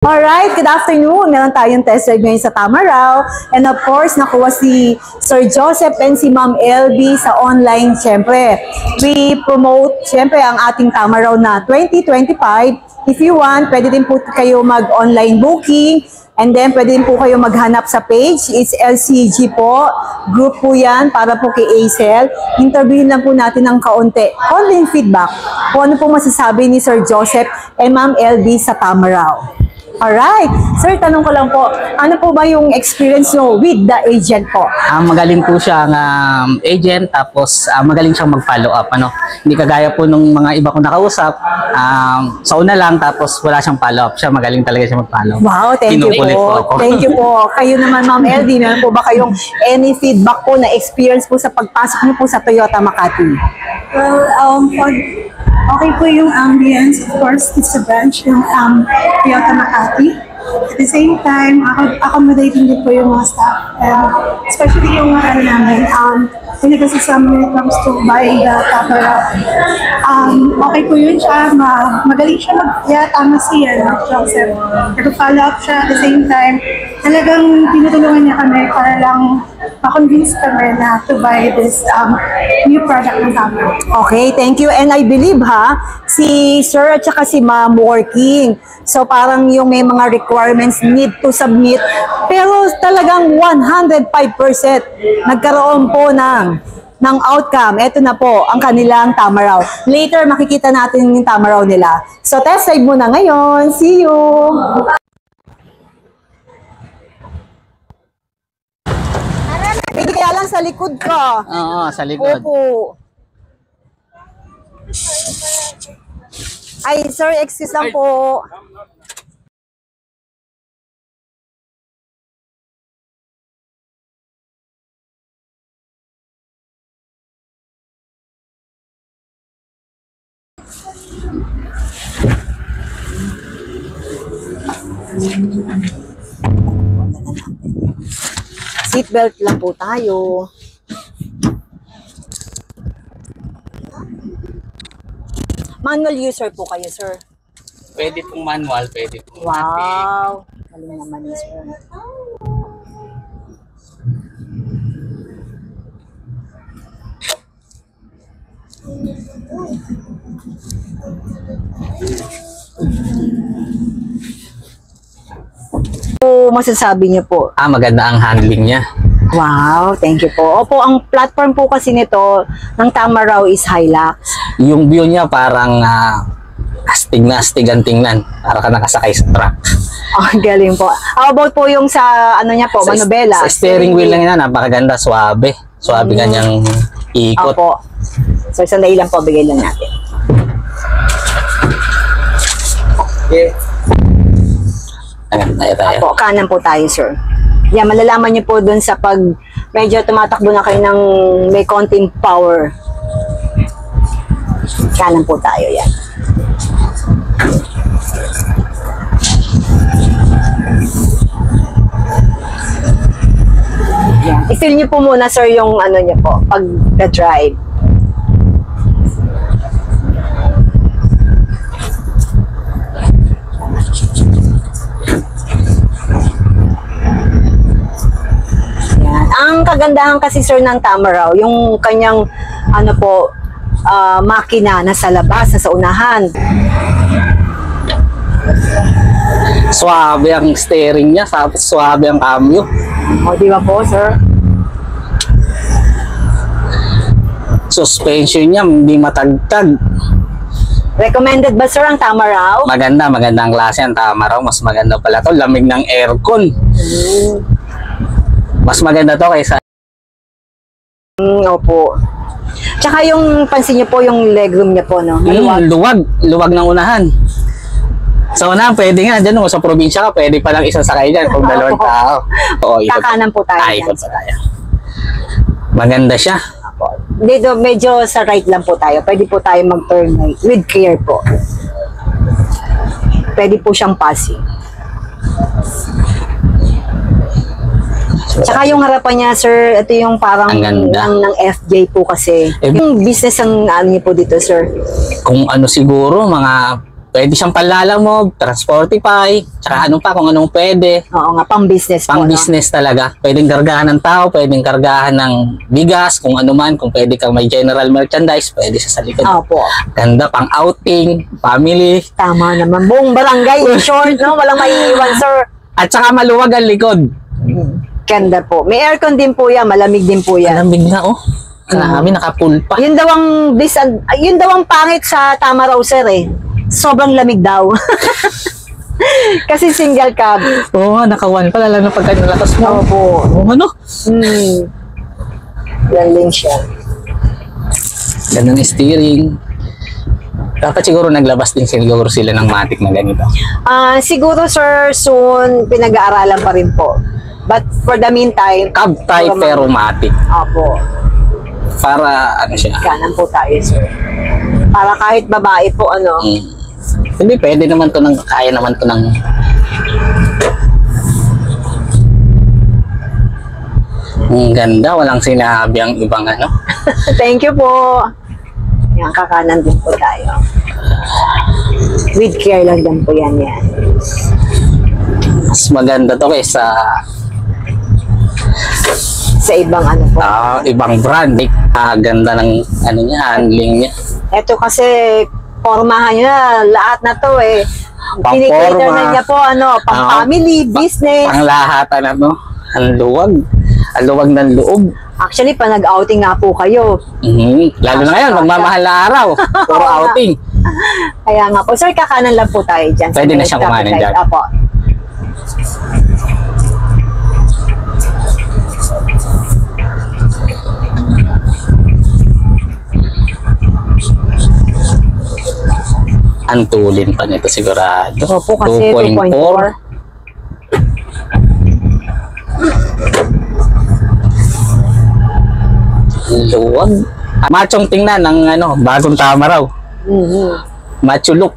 Alright, good afternoon. Meron tayong test drive ngayon sa Tamaraw. And of course, nakuha si Sir Joseph and si Ma'am LB sa online. Siyempre, we promote siyempre ang ating Tamaraw na 2025. If you want, pwede din po kayo mag-online booking. And then, pwede din po kayo maghanap sa page. It's LCG po. Group po yan para po kay Acel. Interviewin lang po natin ng kaunti. Online feedback. Kung ano po masasabi ni Sir Joseph and Ma'am LB sa Tamaraw. Alright. Sir, tanong ko lang po, ano po ba yung experience nyo with the agent po? Magaling po siyang agent, tapos magaling siyang mag-follow up. Hindi kagaya po nung mga iba kong nakausap, sa una lang, tapos wala siyang follow up. Siya magaling talaga siya mag-follow up. Wow, thank you po. Thank you po. Kayo naman, Ma'am LD, meron po ba kayong any feedback po na experience po sa pagpasok niyo po sa Toyota Makati? Well, okay po yung ambience. Of course, it's a branch yung Toyota Makati. At the same time, accommodating din po yung mga staff. Especially yung namin, when it comes to buying the Tamaraw. Okay po yun siya. Magaling siya tama siya, Joseph. Nag-follow up siya at the same time. Talagang tinutulungan niya kami para lang ma-convince kami na to buy this new product ng Tamaraw. Okay, thank you. And I believe si Sir at saka si Ma'am working. So parang yung may mga requirements need to submit. Pero talagang 105% nagkaroon po ng outcome. Ito na po ang kanilang Tamaraw. Later makikita natin yung Tamaraw nila. So test drive muna ngayon. See you! Pwede kaya lang sa likod ka. Oo, sa likod. Opo. Ay, sir, excuse lang po. Seatbelt lang po tayo. Manual user po kayo, sir? Pwede pong manual, pwede pong matic. Wow! Galing naman yun, sir. So, masasabi niyo po? Maganda ang handling niya. Wow, thank you po. Opo, ang platform po kasi nito ng Tamaraw is Hilux. Yung view niya parang astig na astig ang tingnan. Para ka nakasakay sa truck. Galing po. How about po yung sa ano niya po, manubela? Sa steering wheel lang yan, napakaganda, suabe. Suabe kanyang ikot. Opo. So, sandali lang po, bigay lang natin. Okay. Ayan, tayo. Opo, kanan po tayo, sir. Yan, malalaman niyo po dun sa pag medyo tumatakbo na kayo ng may konting power. Kanan po tayo, yan. Yan. I-feel niyo po muna, sir, yung ano niyo po, pag-drive. Ang kagandahan kasi, sir, ng Tamaraw, yung kanyang ano po, makina na sa labas, sa unahan. Suabe ang steering niya, tapos suabe ang cambio. O, di ba po, sir? Suspension niya, hindi matagtag. Recommended ba, sir, ang Tamaraw? Maganda ang klase ang Tamaraw. Mas maganda pala to, lamig ng aircon. Mas maganda to kaysa opo. Tsaka yung pansin niyo po yung legroom niya po, no? luwag ng unahan. Sa unahan, pwede nga dyan, sa probinsya ka, pwede palang isang sakay dyan kung dalawang tao. Kakanan po tayo. Ikot po tayo. Maganda siya. Dito, medyo sa right lang po tayo. Pwede po tayo mag-turn right with care po. Pwede po siyang passing. Tsaka yung harapan niya, sir, ito yung parang ng FJ po kasi. Yung business ang ano niyo po dito, sir? Kung ano siguro, mga pwede siyang panlalamog, transportify, tsaka ano pa kung anong pwede. Oo nga, pang-business po, Pang no? business talaga. Pwedeng kargahan ng tao, pwedeng kargahan ng bigas, kung ano man, kung pwede kang may general merchandise, pwede siya sa likod. Opo. Ganda, pang outing, family. Tama naman. Buong barangay, in short, no? Walang maiiwan, sir. At saka maluwag ang likod. Ganda po. May aircon din po yan, malamig din po yan. Lamig na, oh. Kami nakapool pa. Yun daw ang pangit sa Tamaraw, sir, eh. Sobrang lamig daw. Kasi single cab. Oo, naka-one pa, lalo na pagka nalakas mo. Opo. Oo, ano? Galing siya. Ganun yung steering. Dapat siguro naglabas din siguro sila ng matic na ganito. Siguro, sir, soon, pinag-aaralan pa rin po. But for the meantime, Cab type pero matic. Opo. Para ano siya. Kanan po tayo, sir. Para kahit babae po, ano. Hindi, pwede naman to ng, kaya naman to ng ang ganda, walang sinabi ang ibang ano. Thank you po. Yan, kakanan din po tayo. With care lang din po yan. Mas maganda to kaysa Sa ibang ano po. ibang brand. Ganda ng ano niya, handling niya. Ito kasi, pormahan niya, lahat na to eh. Pinikater na niya po, ano, pang family, business. Pang lahat, ano, ang luwag. Ang luwag ng loob. Actually, pa nag-outing nga po kayo. Lalo na ngayon, magmamahal na araw. Puro outing. Kaya nga po. Sir, kakanan lang po tayo dyan. Pwede na siyang kumain dyan. Apo. Ang tulin pa nito sigurado. Opo, kasi 2.4. Luwag. Machong tingnan ng ano, bagong Tamaraw. Macho look.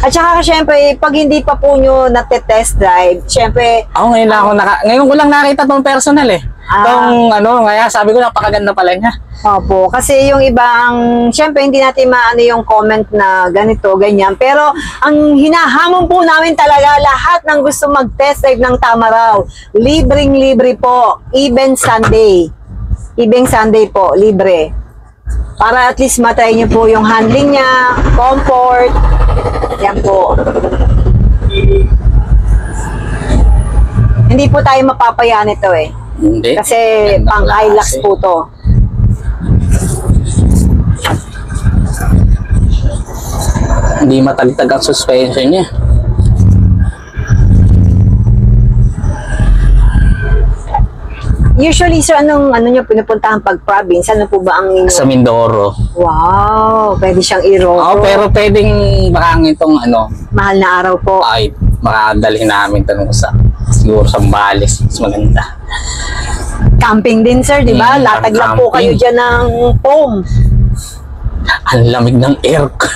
At saka syempre, pag hindi pa po nyo nate-test drive, syempre, Ngayon ko lang nakita tong personal eh. Tong ano, kaya sabi ko napakaganda pala niya. opo, kasi yung ibang, syempre hindi natin maano yung comment na ganito, ganyan. Pero ang hinahamon po namin talaga lahat ng gusto mag-test drive ng Tamaraw. Libreng-libre po, even Sunday. Even Sunday po, libre. Para at least matry nyo po yung handling niya, comfort. Yan po. Hindi po tayo mapapaya nito eh. Hindi. Kasi Ganda pang klase. Hilux po to. Hindi matagtag ang suspension niya. Usually, sir, anong nyo pinupuntahan pag province? Ano po ba ang Sa Mindoro. Wow, pwede siyang i-roll. Pero pwedeng baka ang itong ano, Mahal na araw po. ay makadalhin namin tanong sa siguro sa Bales. Mas maganda. Camping din, sir, di ba? Mm, Latag lang po kayo camping. dyan ng foam. Ang lamig ng aircon.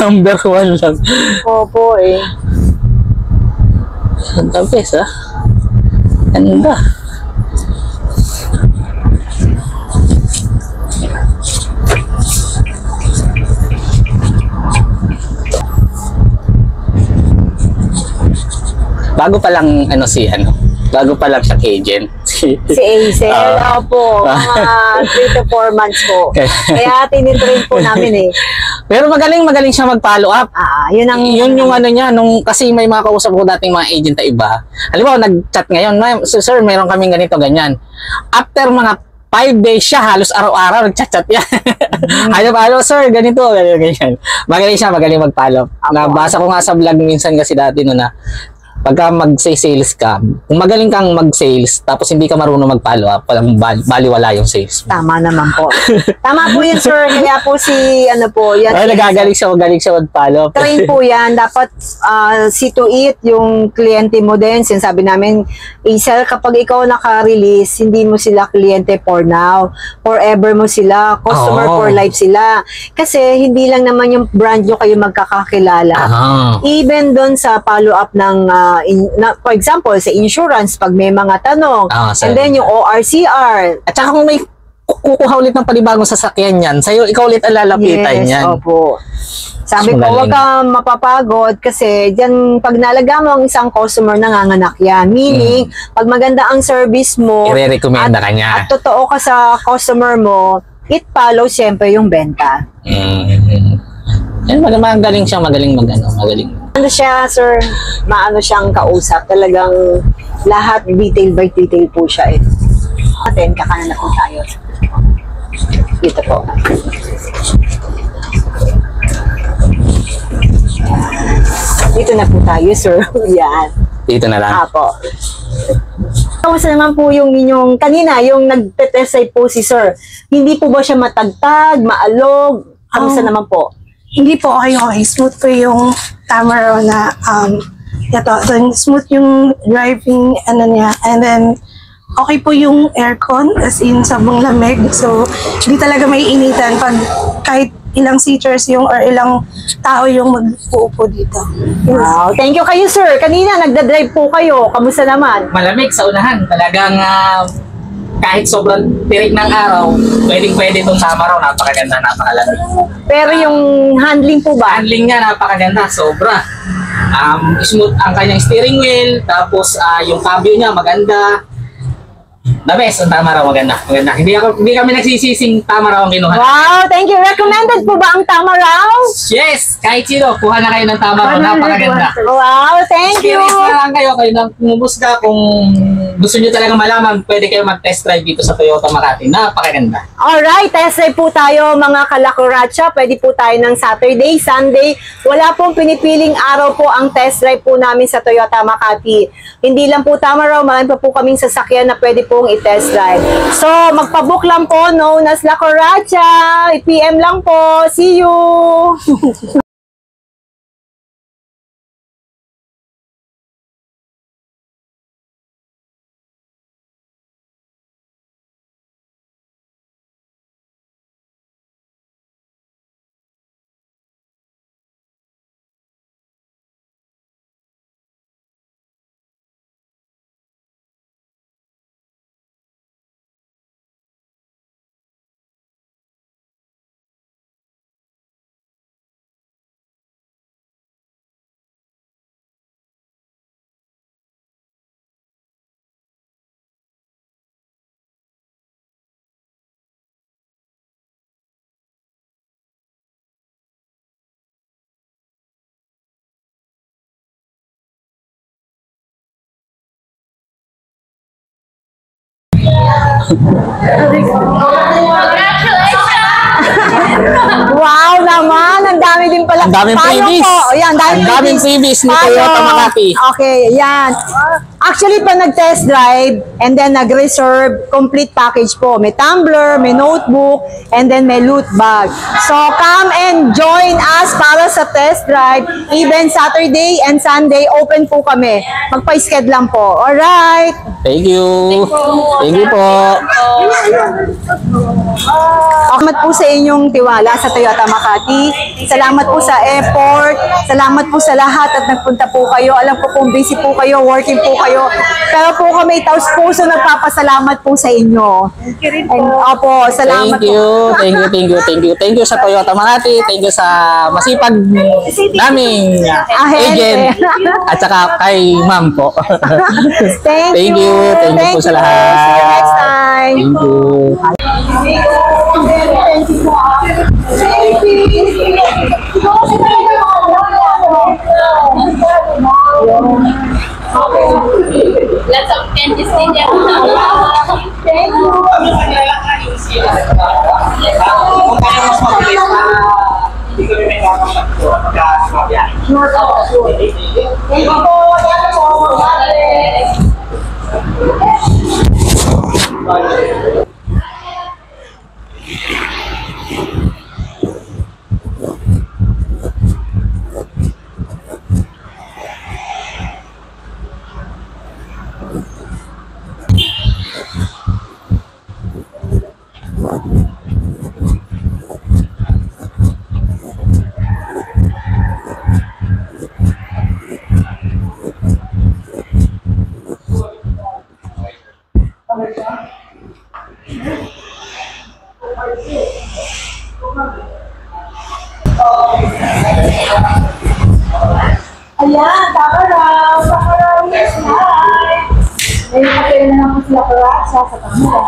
Number 1 lang. Opo eh. Ang tapis ah. Ganda. Bago pa lang ano bago pa lang siya agent. Si Aisel, opo, mga 3 to 4 months po. Kaya tinitrain po namin eh. Pero magaling siya mag-follow up. Yun ang... Yun yung ano niya, kasi may mga kausap ko dating mga agent na iba. Halimbawa, nag-chat ngayon, sir, meron kaming ganito, ganyan. After mga 5 days siya, halos araw-araw, nag-chat-chat yan. Ano, sir, ganito, ganyan. Magaling mag-follow up. Nabasa ko nga sa vlog minsan kasi dati no na, pagka mag-sales ka, kung magaling kang mag-sales, tapos hindi ka marunong mag-follow up, walang baliwala yung sales mo. Tama naman po. Tama po yun, sir. Kaya po ano po, yan. Ay, magaling siya mag-follow up. Train po yan. Dapat see to it yung kliyente mo din. Sinasabi namin, Isel, kapag ikaw naka-release, hindi mo sila kliyente for now. Forever mo sila. Customer for life sila. Kasi hindi lang naman yung brand nyo kayo magkakakilala. Even doon sa follow-up ng for example, sa insurance, pag may mga tanong, and then yung ORCR. At saka kung may kukuha ulit ng panibagong sasakyan yan, sa'yo, ikaw ulit ang lalapitan Yes, yan. opo. Sabi Mas ko, huwag magaling. kang mapapagod kasi dyan, pag nalaga mo ang isang customer, nanganganak yan. Meaning, pag maganda ang service mo, Ire-recommenda ka niya. at totoo ka sa customer mo, it follows siyempre yung benta. Yan, magaling siya, magaling magaling. Ano siya, sir? Maano siyang kausap. Talagang lahat detail by detail po siya eh. Atin, kakanan na po tayo. Dito po. Dito na po tayo, sir. Yan. Dito na lang. Apo. Kamusta naman po yung inyong, kanina, yung nagte-test drive po si sir. Hindi po ba siya matagtag, maalog? Kamusta naman po? Hindi po, okay. Smooth po yung Tamaraw na, ito, smooth yung driving, ano niya. And then, okay po yung aircon, as in, sabong lamig. So, hindi talaga may initan pag kahit ilang seaters yung, or ilang tao yung mag-uupo dito. Wow, thank you kayo, sir. Kanina, nagda-drive po kayo. Kamusta naman? Malamig sa unahan. Talagang kahit sobrang tirik ng araw, pwedeng-pwede itong Tamaraw. Napakaganda, napakalamig. Pero yung handling po ba? Handling niya, napakaganda. Sobra. Smooth ang kanyang steering wheel. Tapos yung cambio niya, maganda. The best ang Tamaraw, maganda. Maganda. Hindi kami nagsisising Tamaraw ang kinuha. Wow, thank you. Recommended po ba ang Tamaraw? Yes! Kahit sino, kuha na kayo ng Tamaraw. Napakaganda. Wow, thank you. Experience na lang kayo nang pumusga kung gusto nyo talaga malaman, pwede kayo mag-test drive dito sa Toyota Makati. Napakaganda. Alright, test drive po tayo mga kalakuracha. Pwede po tayo ng Saturday, Sunday. Wala pong pinipiling araw po ang test drive po namin sa Toyota Makati. Hindi lang po Tamaraw, marami pa po kaming sasakyan na pwede pong i-test drive. So, magpabook lang po, known as La Coracha. I-PM lang po. See you! Wow naman, ang dami din pala. Ang daming Paano freebies. po? Ayan, Ang daming freebies ni Paano? Toyota Makati. Okay, yan. Actually, pa nag-test drive and then nag-reserve, complete package po. May tumbler, may notebook, and then may loot bag. So, come and join us para sa test drive. Even Saturday and Sunday, open po kami. Magpa-sked lang po. Alright. Thank you. Thank you po. Salamat po sa inyong tiwala sa Toyota Makati. Salamat po sa effort. Salamat po sa lahat at nagpunta po kayo. Alam ko kung busy po kayo, working po kayo. Pero po kami taos puso nagpapasalamat po sa inyo. And, opo, salamat Thank you. Thank you, thank you, thank you. Thank you sa Toyota Makati. Thank you sa masipag naming agent. At saka kay ma'am po. Thank Thank you. you. Thank you po sa lahat. See you next time. Thank you. Lots of candies din yan. sila Karatsa sa Tamura.